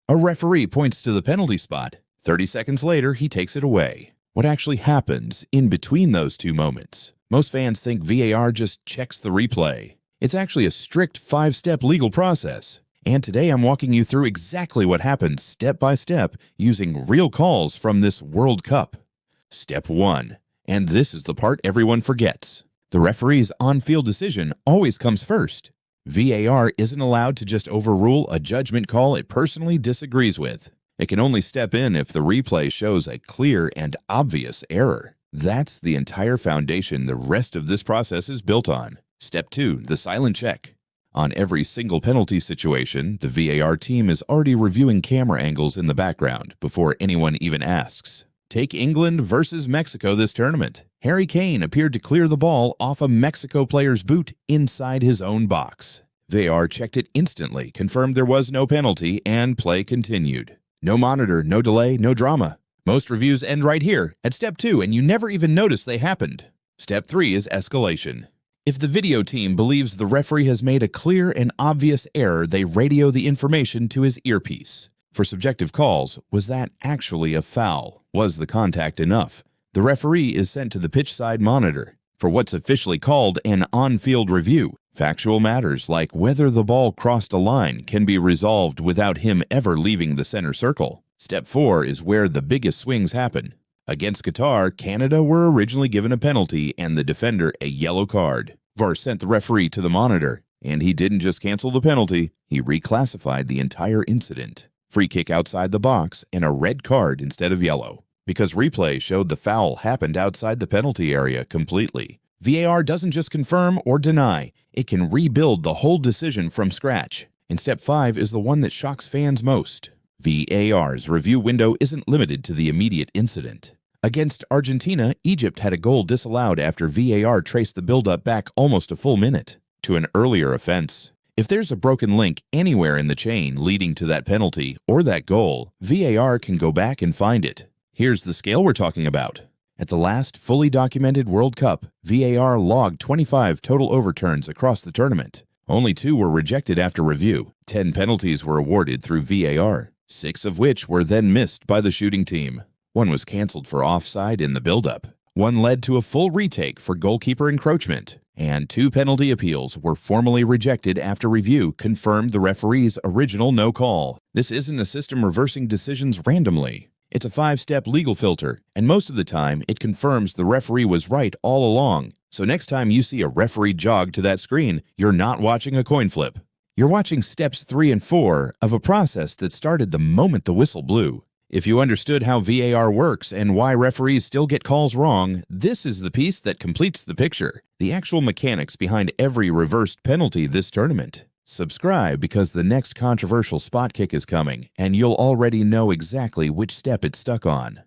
A referee points to the penalty spot. 30 seconds later, he takes it away. What actually happens in between those two moments? Most fans think VAR just checks the replay. It's actually a strict 5-step legal process. And today I'm walking you through exactly what happens step by step using real calls from this World Cup. Step 1. And this is the part everyone forgets. The referee's on-field decision always comes first. VAR isn't allowed to just overrule a judgment call it personally disagrees with. It can only step in if the replay shows a clear and obvious error. That's the entire foundation the rest of this process is built on. Step 2. The silent check. On every single penalty situation, the VAR team is already reviewing camera angles in the background before anyone even asks. Take England versus Mexico this tournament. Harry Kane appeared to clear the ball off a Mexico player's boot inside his own box. VAR checked it instantly, confirmed there was no penalty, and play continued. No monitor, no delay, no drama. Most reviews end right here at Step 2, and you never even notice they happened. Step 3 is escalation. If the video team believes the referee has made a clear and obvious error, they radio the information to his earpiece. For subjective calls, was that actually a foul? Was the contact enough? The referee is sent to the pitch side monitor. For what's officially called an on-field review, factual matters like whether the ball crossed a line can be resolved without him ever leaving the center circle. Step 4 is where the biggest swings happen. Against Qatar, Canada were originally given a penalty and the defender a yellow card. VAR sent the referee to the monitor, and he didn't just cancel the penalty, he reclassified the entire incident. Free kick outside the box and a red card instead of yellow. Because replay showed the foul happened outside the penalty area completely. VAR doesn't just confirm or deny, it can rebuild the whole decision from scratch. And Step 5 is the one that shocks fans most. VAR's review window isn't limited to the immediate incident. Against Argentina, Egypt had a goal disallowed after VAR traced the buildup back almost a full minute to an earlier offense. If there's a broken link anywhere in the chain leading to that penalty or that goal, VAR can go back and find it. Here's the scale we're talking about. At the last fully documented World Cup, VAR logged 25 total overturns across the tournament. Only 2 were rejected after review. 10 penalties were awarded through VAR, 6 of which were then missed by the shooting team. 1 was canceled for offside in the buildup. 1 led to a full retake for goalkeeper encroachment. And 2 penalty appeals were formally rejected after review confirmed the referee's original no call. This isn't a system reversing decisions randomly. It's a 5-step legal filter, and most of the time, it confirms the referee was right all along. So next time you see a referee jog to that screen, you're not watching a coin flip. You're watching steps 3 and 4 of a process that started the moment the whistle blew. If you understood how VAR works and why referees still get calls wrong, this is the piece that completes the picture. The actual mechanics behind every reversed penalty this tournament. Subscribe because the next controversial spot kick is coming, and you'll already know exactly which step it's stuck on.